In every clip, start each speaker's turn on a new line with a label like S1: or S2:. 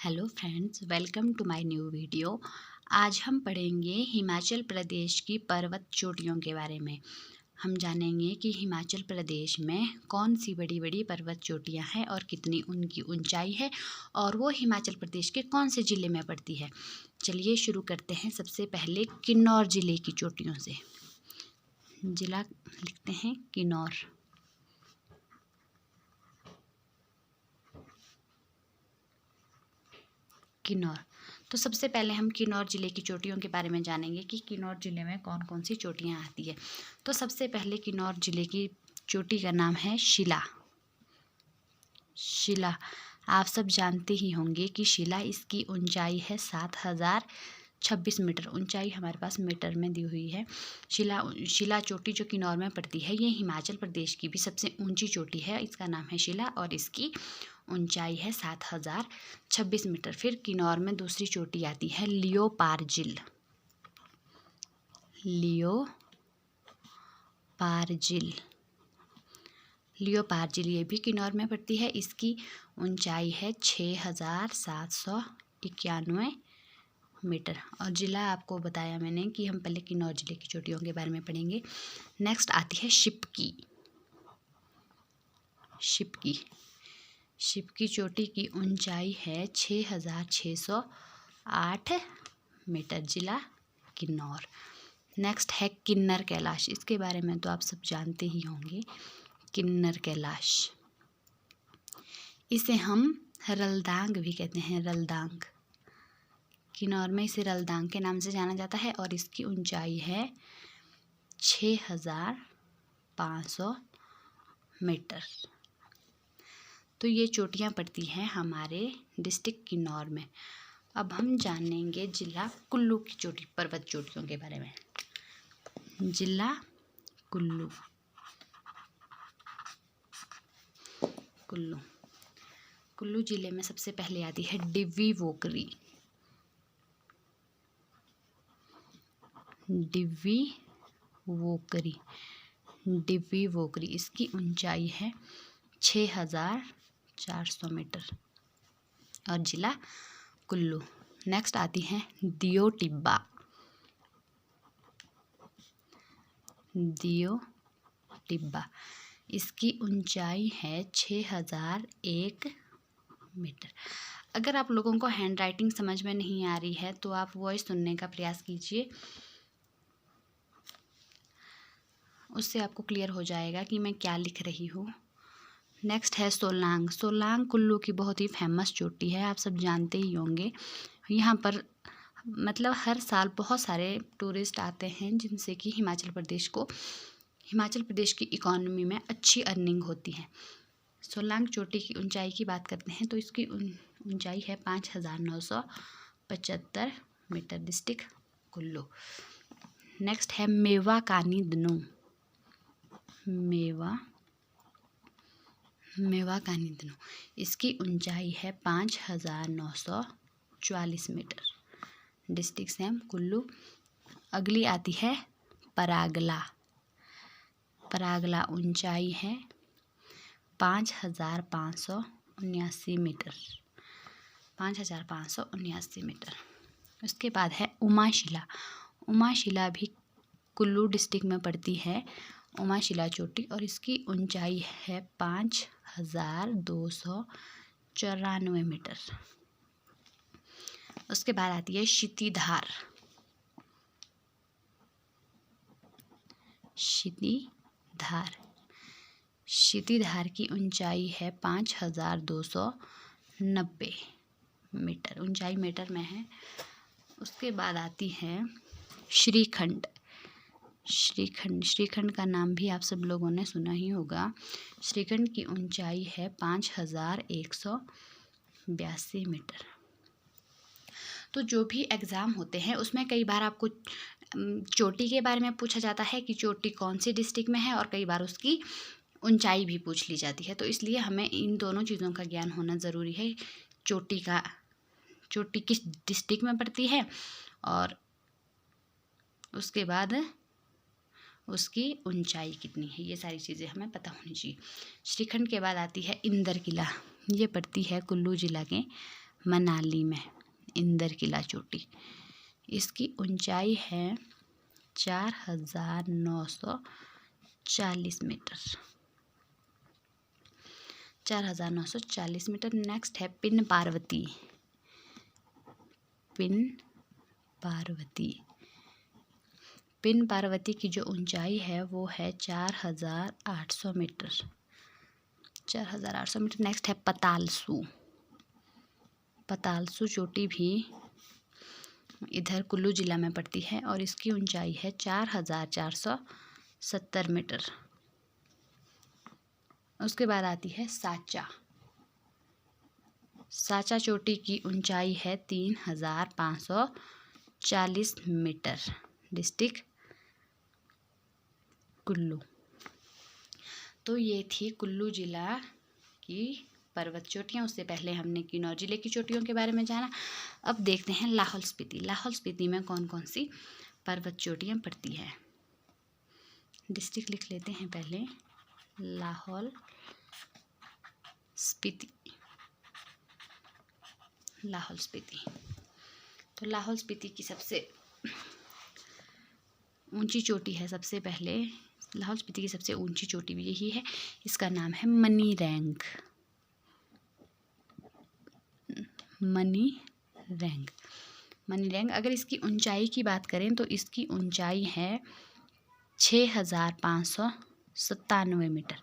S1: Hello friends, welcome to my new video. आज हम पढ़ेंगे हिमाचल प्रदेश की पर्वत चोटियों के बारे में। हम जानेंगे कि हिमाचल प्रदेश में कौन सी बड़ी बड़ी पर्वत चोटियां हैं और कितनी उनकी ऊंचाई है और वो हिमाचल प्रदेश के कौन से ज़िले में पड़ती है। चलिए शुरू करते हैं। सबसे पहले किन्नौर ज़िले की चोटियों से। ज़िला लिखते हैं किन्नौर। किन्नौर। तो सबसे पहले हम किन्नौर ज़िले की चोटियों के बारे में जानेंगे कि किन्नौर ज़िले में कौन कौन सी चोटियां आती है। तो सबसे पहले किन्नौर ज़िले की चोटी का नाम है शिला। शिला आप सब जानते ही होंगे कि शिला, इसकी ऊंचाई है 7026 मीटर। ऊंचाई हमारे पास मीटर में दी हुई है। शिला चोटी जो किन्नौर में पड़ती है, ये हिमाचल प्रदेश की भी सबसे ऊंची चोटी है। इसका नाम है शिला और इसकी ऊंचाई है 7026 मीटर। फिर किन्नौर में दूसरी चोटी आती है लियोपार्जिल। लियोपार्जिल ये भी किन्नौर में पड़ती है। इसकी ऊंचाई है 6791 मीटर। और ज़िला आपको बताया मैंने कि हम पहले किन्नौर ज़िले की चोटियों के बारे में पढ़ेंगे। नेक्स्ट आती है शिपकी। शिपकी चोटी की ऊंचाई है 6608 मीटर। ज़िला किन्नौर। नेक्स्ट है किन्नर कैलाश। इसके बारे में तो आप सब जानते ही होंगे। किन्नर कैलाश, इसे हम रलदांग भी कहते हैं। रलदांग, किन्नौर में इसे रलदांग के नाम से जाना जाता है और इसकी ऊंचाई है 6500 मीटर। तो ये चोटियां पड़ती हैं हमारे डिस्ट्रिक्ट किन्नौर में। अब हम जानेंगे जिला कुल्लू की चोटी, पर्वत चोटियों के बारे में। जिला कुल्लू। कुल्लू ज़िले में सबसे पहले आती है डिवी वोकरी। डिवी वोकरी, इसकी ऊंचाई है 6400 मीटर और ज़िला कुल्लू। नेक्स्ट आती है दियो टिब्बा। इसकी ऊंचाई है 6001 मीटर। अगर आप लोगों को हैंड राइटिंग समझ में नहीं आ रही है तो आप वॉइस सुनने का प्रयास कीजिए, उससे आपको क्लियर हो जाएगा कि मैं क्या लिख रही हूँ। नेक्स्ट है सोलांग। सोलांग कुल्लू की बहुत ही फेमस चोटी है, आप सब जानते ही होंगे। यहाँ पर मतलब हर साल बहुत सारे टूरिस्ट आते हैं, जिनसे कि हिमाचल प्रदेश की इकॉनमी में अच्छी अर्निंग होती है। सोलांग चोटी की ऊंचाई की बात करते हैं तो इसकी ऊंचाई है 5975 मीटर। डिस्ट्रिक्ट कुल्लू। नेक्स्ट है मेवा कानी दनू। इसकी ऊंचाई है 5944 मीटर। District same Kullu. अगली आती है परागला। ऊंचाई है 5579 मीटर। उसके बाद है उमाशिला भी कुल्लू डिस्ट्रिक्ट में पड़ती है। उमाशिला चोटी और इसकी ऊंचाई है 5294 मीटर। उसके बाद आती है क्षितिधार की ऊंचाई है 5290 मीटर। ऊंचाई मीटर में है। उसके बाद आती है श्रीखंड का नाम भी आप सब लोगों ने सुना ही होगा। श्रीखंड की ऊंचाई है 5182 मीटर। तो जो भी एग्ज़ाम होते हैं उसमें कई बार आपको चोटी के बारे में पूछा जाता है कि चोटी कौन सी डिस्ट्रिक्ट में है, और कई बार उसकी ऊंचाई भी पूछ ली जाती है। तो इसलिए हमें इन दोनों चीज़ों का ज्ञान होना ज़रूरी है। चोटी किस डिस्ट्रिक्ट में पड़ती है और उसके बाद उसकी ऊंचाई कितनी है, ये सारी चीज़ें हमें पता होनी चाहिए। श्रीखंड के बाद आती है इंदर किला। ये पड़ती है कुल्लू ज़िला के मनाली में इंदरकिला चोटी। इसकी ऊंचाई है 4940 मीटर। 4940 मीटर। नेक्स्ट है pin Parvati. Pin Parvati. Pin Parvati की जो ऊंचाई है वो है 4800 मीटर। 4800 मीटर। नेक्स्ट है पतालसू। पतालसू चोटी भी इधर कुल्लू जिला में पड़ती है और इसकी ऊंचाई है 4470 मीटर। उसके बाद आती है साचा। साचा चोटी की ऊंचाई है 3540 मीटर। डिस्ट्रिक्ट कुल्लू। तो ये थी कुल्लू जिला की पर्वत चोटियाँ। उससे पहले हमने किन्नौर जिले की चोटियों के बारे में जाना। अब देखते हैं लाहौल स्पीति। लाहौल स्पीति में कौन कौन सी पर्वत चोटियाँ पड़ती हैं। डिस्ट्रिक्ट लिख लेते हैं पहले। लाहौल स्पीति। लाहौल स्पीति। तो लाहौल स्पीति की सबसे ऊंची चोटी है, सबसे पहले लाहौल स्पीति की सबसे ऊंची चोटी भी यही है। इसका नाम है money rank. Money rank. Money rank. अगर इसकी ऊंचाई की बात करें तो इसकी ऊंचाई है 6597 मीटर।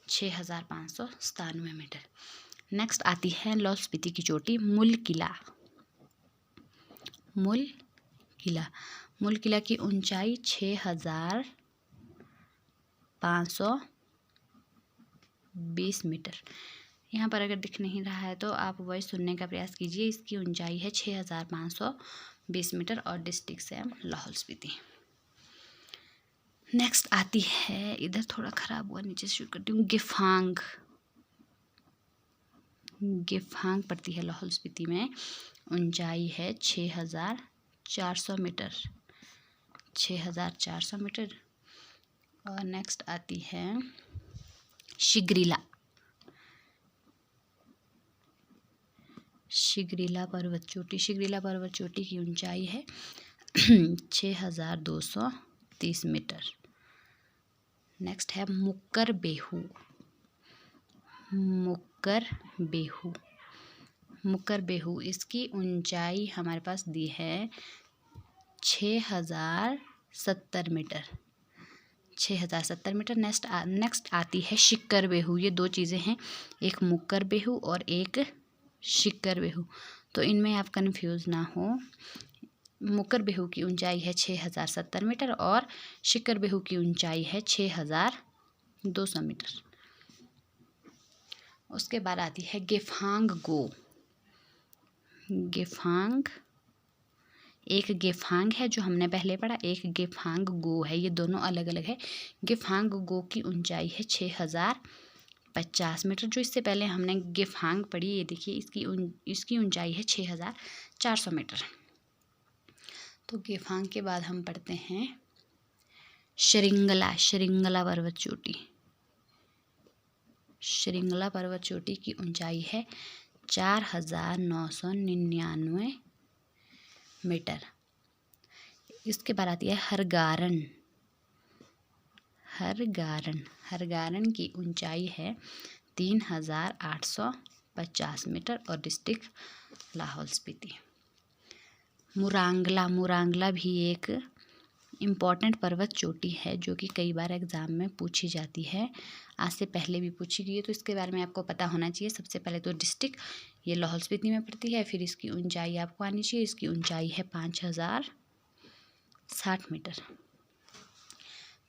S1: 6597 मीटर। नेक्स्ट आती है लाहौल स्पीति की चोटी मुल किला। मुल किला। मुल किला की ऊंचाई 6520 मीटर। यहाँ पर अगर दिख नहीं रहा है तो आप वॉइस सुनने का प्रयास कीजिए। इसकी ऊंचाई है 6520 मीटर और डिस्ट्रिक्ट से लाहौल स्पीति। नेक्स्ट आती है, इधर थोड़ा खराब हुआ, नीचे से शुरू करती हूँ, गिफांग। गिफांग पड़ती है लाहौल स्पीति में। ऊंचाई है 6400 मीटर। 6400 मीटर। और नेक्स्ट आती है शिगरीला। शिगरीला पर्वत चोटी। शिगरीला पर्वत चोटी की ऊंचाई है 6230 मीटर। नेक्स्ट है मुक्कर बेहू। मुक्कर बेहू। मुक्कर बेहू। इसकी ऊंचाई हमारे पास दी है 6070 मीटर। 6070 मीटर। नेक्स्ट आती है शिक्कर बेहू। ये दो चीज़ें हैं, एक मुक्कर बेहू और एक शिक्कर बेहू। तो इनमें आप कंफ्यूज ना हो। मुक्कर बेहू की ऊंचाई है 6070 मीटर और शिक्कर बेहू की ऊंचाई है 6200 मीटर। उसके बाद आती है गेफांग गो। गेफांग। एक गेफांग है जो हमने पहले पढ़ा, एक गेफांग गो है। ये दोनों अलग अलग है। गेफांग गो की ऊंचाई है 6050 मीटर। जो इससे पहले हमने गेफांग पढ़ी, ये देखिए इसकी ऊंचाई है 6400 मीटर। तो गेफांग के बाद हम पढ़ते हैं श्रृंगला। श्रृंगला पर्वत चोटी। श्रृंगला पर्वत चोटी की ऊंचाई है 4999 मीटर। इसके बाद आती है हरगारन। हरगारन। हरगारन की ऊंचाई है 3850 मीटर और डिस्ट्रिक्ट लाहौल स्पीति। मुरांगला। मुरांगला भी एक इम्पॉर्टेंट पर्वत चोटी है जो कि कई बार एग्ज़ाम में पूछी जाती है। आज से पहले भी पूछी गई है, तो इसके बारे में आपको पता होना चाहिए। सबसे पहले तो डिस्ट्रिक्ट ये लाहौल स्पीति में पड़ती है, फिर इसकी ऊंचाई आपको आनी चाहिए। इसकी ऊंचाई है 5060 मीटर।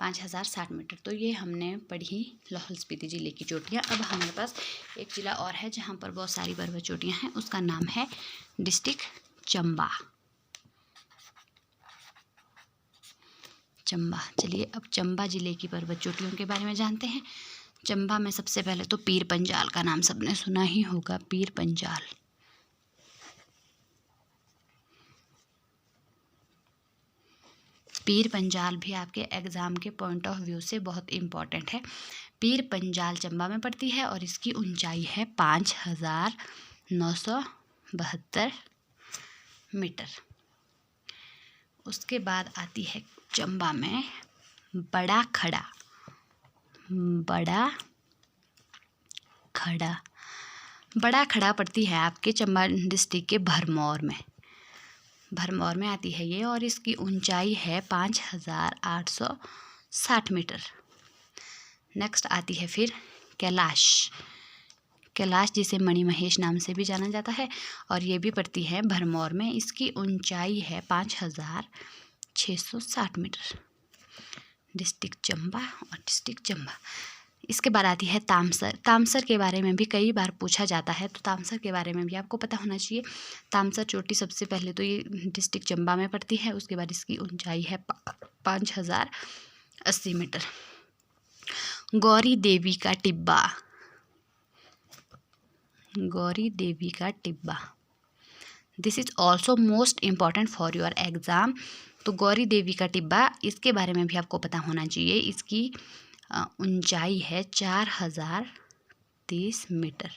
S1: 5060 मीटर। तो ये हमने पढ़ी लाहौल स्पीति ज़िले की चोटियाँ। अब हमारे पास एक ज़िला और है जहाँ पर बहुत सारी पर्वत चोटियाँ हैं, उसका नाम है डिस्ट्रिक्ट चंबा। चंबा। चलिए अब चंबा ज़िले की पर्वत चोटियों के बारे में जानते हैं। चंबा में सबसे पहले तो पीर पंजाल का नाम सबने सुना ही होगा। पीर पंजाल। पीर पंजाल भी आपके एग्ज़ाम के पॉइंट ऑफ व्यू से बहुत इम्पॉर्टेंट है। पीर पंजाल चंबा में पड़ती है और इसकी ऊंचाई है 5900 72 मीटर। उसके बाद आती है चंबा में बड़ा खड़ा। बड़ा खड़ा पड़ती है आपके चंबा डिस्ट्रिक्ट के भरमौर में आती है ये, और इसकी ऊंचाई है 5860 मीटर। नेक्स्ट आती है फिर कैलाश, जिसे मणिमहेश नाम से भी जाना जाता है, और ये भी पड़ती है भरमौर में। इसकी ऊंचाई है 5660 मीटर। डिस्ट्रिक्ट चंबा। इसके बाद आती है तामसर के बारे में भी कई बार पूछा जाता है, तो तामसर के बारे में भी आपको पता होना चाहिए। तामसर चोटी सबसे पहले तो ये डिस्ट्रिक्ट चंबा में पड़ती है। उसके बाद इसकी ऊंचाई है 5080 मीटर। गौरी देवी का Tibba, this is also most important for your exam. तो गौरी देवी का टिब्बा, इसके बारे में भी आपको पता होना चाहिए। इसकी ऊंचाई है 4030 मीटर।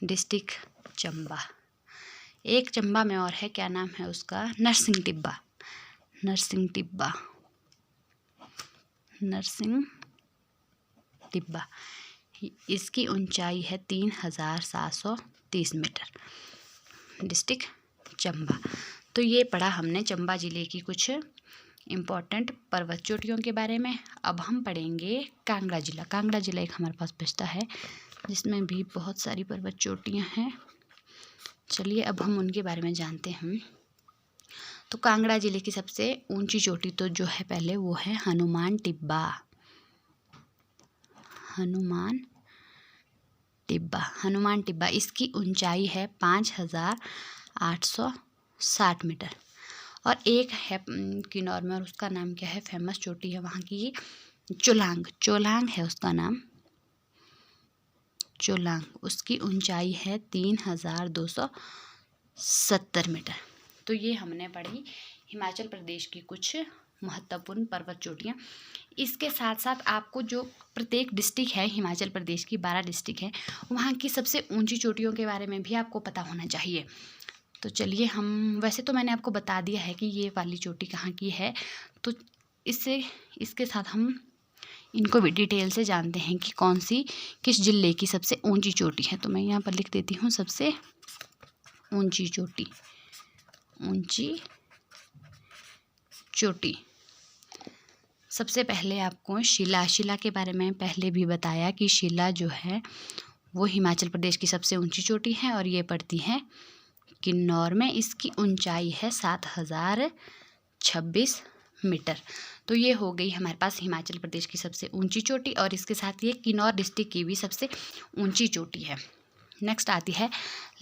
S1: डिस्ट्रिक्ट चंबा। एक चंबा में और है, क्या नाम है उसका, नरसिंह टिब्बा। इसकी ऊंचाई है 3730 मीटर। डिस्ट्रिक्ट चंबा। तो ये पढ़ा हमने चंबा ज़िले की कुछ इम्पॉर्टेंट पर्वत चोटियों के बारे में। अब हम पढ़ेंगे कांगड़ा ज़िला एक हमारे पास बचता है, जिसमें भी बहुत सारी पर्वत चोटियाँ हैं। चलिए अब हम उनके बारे में जानते हैं। तो कांगड़ा ज़िले की सबसे ऊंची चोटी तो जो है पहले वो है हनुमान टिब्बा। इसकी ऊंचाई है 5860 मीटर। और एक है किन्नौर में, और उसका नाम क्या है, फेमस चोटी है वहाँ की, चोलांग है उसका नाम, उसकी ऊंचाई है 3270 मीटर। तो ये हमने पढ़ी हिमाचल प्रदेश की कुछ महत्वपूर्ण पर्वत चोटियाँ। इसके साथ साथ आपको जो प्रत्येक डिस्ट्रिक्ट है, हिमाचल प्रदेश की 12 डिस्ट्रिक्ट है, वहाँ की सबसे ऊंची चोटियों के बारे में भी आपको पता होना चाहिए। तो चलिए वैसे तो मैंने आपको बता दिया है कि ये वाली चोटी कहाँ की है, तो इसके साथ हम इनको भी डिटेल से जानते हैं कि किस जिले की सबसे ऊंची चोटी है। तो मैं यहाँ पर लिख देती हूँ सबसे ऊंची चोटी। सबसे पहले आपको शिला के बारे में पहले भी बताया कि शिला जो है वो हिमाचल प्रदेश की सबसे ऊंची चोटी है, और ये पड़ती है किन्नौर में। इसकी ऊंचाई है 7026 मीटर। तो ये हो गई हमारे पास हिमाचल प्रदेश की सबसे ऊंची चोटी, और इसके साथ ये किन्नौर डिस्ट्रिक्ट की भी सबसे ऊंची चोटी है। नेक्स्ट आती है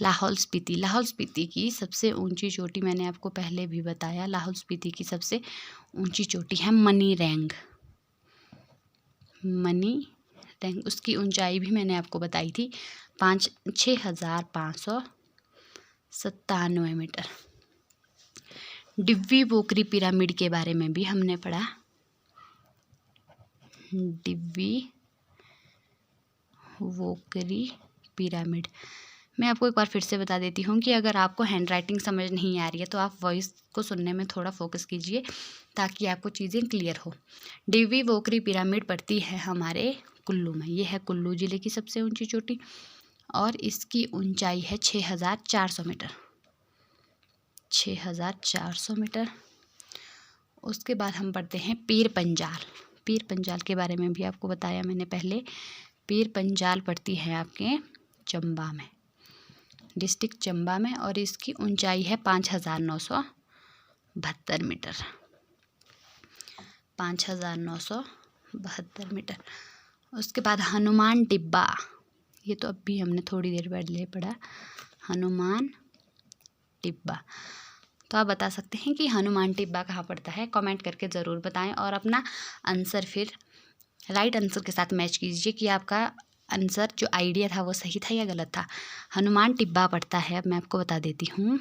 S1: लाहौल स्पीति की सबसे ऊंची चोटी, मैंने आपको पहले भी बताया। लाहौल स्पीति की सबसे ऊंची चोटी है मनी रैंग। उसकी ऊंचाई भी मैंने आपको बताई थी, 6597 मीटर। डिब्बी वोकरी पिरामिड के बारे में भी हमने पढ़ा। डिब्बी वोकरी पिरामिड, मैं आपको एक बार फिर से बता देती हूँ कि अगर आपको हैंड राइटिंग समझ नहीं आ रही है तो आप वॉइस को सुनने में थोड़ा फोकस कीजिए, ताकि आपको चीज़ें क्लियर हो। डिब्बी वोकरी पिरामिड पड़ती है हमारे कुल्लू में। ये है कुल्लू ज़िले की सबसे ऊंची चोटी, और इसकी ऊंचाई है 6400 मीटर। 6400 मीटर। उसके बाद हम पढ़ते हैं पीर पंजाल के बारे में भी आपको बताया मैंने पहले। पीर पंजाल पड़ती है आपके चंबा में, डिस्ट्रिक्ट चंबा में, और इसकी ऊंचाई है 5972 मीटर। 5972 मीटर। उसके बाद हनुमान टिब्बा, ये तो अभी हमने थोड़ी देर पहले पढ़ा, हनुमान टिब्बा। तो आप बता सकते हैं कि हनुमान टिब्बा कहाँ पड़ता है, कमेंट करके ज़रूर बताएं, और अपना आंसर फिर राइट आंसर के साथ मैच कीजिए कि आपका आंसर जो आइडिया था वो सही था या गलत था। हनुमान टिब्बा पड़ता है, अब मैं आपको बता देती हूँ,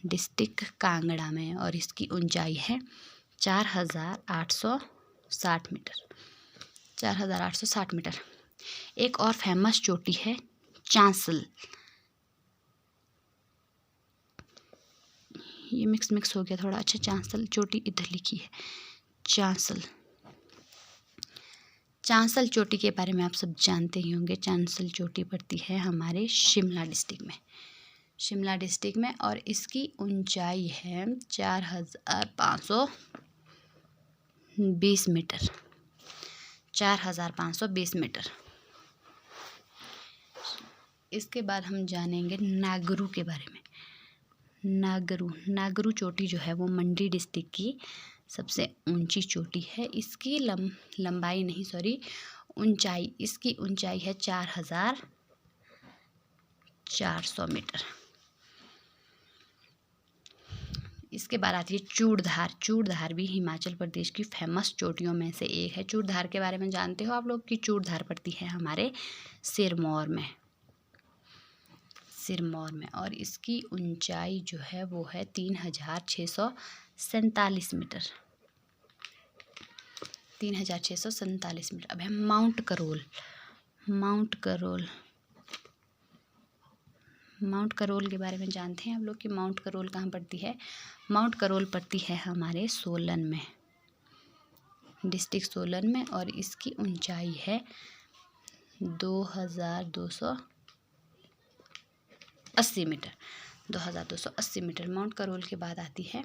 S1: डिस्ट्रिक्ट कांगड़ा में, और इसकी ऊंचाई है 4860 मीटर। 4860 मीटर। एक और फेमस चोटी है चांसल। ये मिक्स हो गया थोड़ा। अच्छा, चांसल चोटी इधर लिखी है, चांसल चोटी के बारे में आप सब जानते ही होंगे। चांसल चोटी पड़ती है हमारे शिमला डिस्ट्रिक्ट में और इसकी ऊंचाई है 4520 मीटर। 4520 मीटर। इसके बाद हम जानेंगे नागरू के बारे में। नागरू चोटी जो है वो मंडी डिस्ट्रिक्ट की सबसे ऊंची चोटी है। इसकी ऊंचाई, इसकी ऊंचाई है 4400 मीटर। इसके बाद आती है चूड़धार भी हिमाचल प्रदेश की फेमस चोटियों में से एक है। चूड़धार के बारे में जानते हो आप लोग कि चूड़धार पड़ती है हमारे सिरमौर में और इसकी ऊंचाई जो है वो है 3647 मीटर। 3647 मीटर। अब है माउंट करोल के बारे में जानते हैं आप लोग कि माउंट करोल कहाँ पड़ती है। माउंट करोल पड़ती है हमारे सोलन में, डिस्ट्रिक्ट सोलन में और इसकी ऊंचाई है 2280 मीटर। 2280 मीटर। माउंट करोल के बाद आती है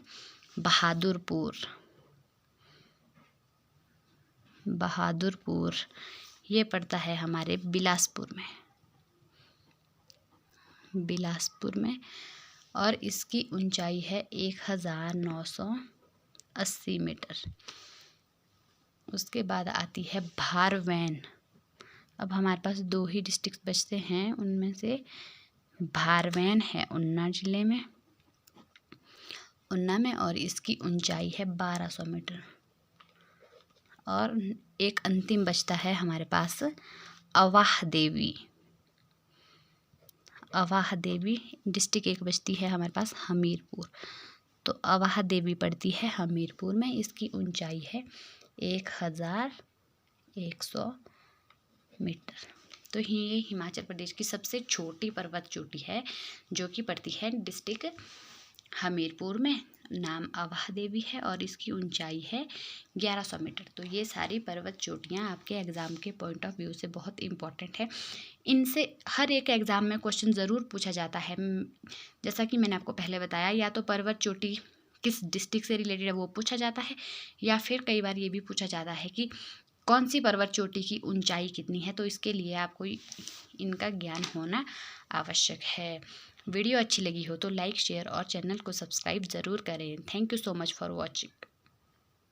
S1: बहादुरपुर। ये पड़ता है हमारे बिलासपुर में और इसकी ऊंचाई है 1980 मीटर। उसके बाद आती है भारवेन। अब हमारे पास 2 ही डिस्ट्रिक्ट बचते हैं, उनमें से भारवेन है ऊना जिले में, और इसकी ऊंचाई है 1200 मीटर। और एक अंतिम बचता है हमारे पास अवाह देवी डिस्ट्रिक्ट एक बचती है हमारे पास हमीरपुर। तो अवाह देवी पड़ती है हमीरपुर में। इसकी ऊंचाई है 1100 मीटर। तो ये हिमाचल प्रदेश की सबसे छोटी पर्वत चोटी है जो कि पड़ती है डिस्ट्रिक्ट हमीरपुर में। नाम अवाह देवी है और इसकी ऊंचाई है 1100 मीटर। तो ये सारी पर्वत चोटियाँ आपके एग्ज़ाम के पॉइंट ऑफ व्यू से बहुत इम्पॉर्टेंट है। इनसे हर एक एग्ज़ाम में क्वेश्चन ज़रूर पूछा जाता है। जैसा कि मैंने आपको पहले बताया, या तो पर्वत चोटी किस डिस्ट्रिक्ट से रिलेटेड है वो पूछा जाता है, या फिर कई बार ये भी पूछा जाता है कि कौन सी पर्वत चोटी की ऊंचाई कितनी है। तो इसके लिए आपको इनका ज्ञान होना आवश्यक है। वीडियो अच्छी लगी हो तो लाइक, शेयर और चैनल को सब्सक्राइब ज़रूर करें। Thank you so much for watching.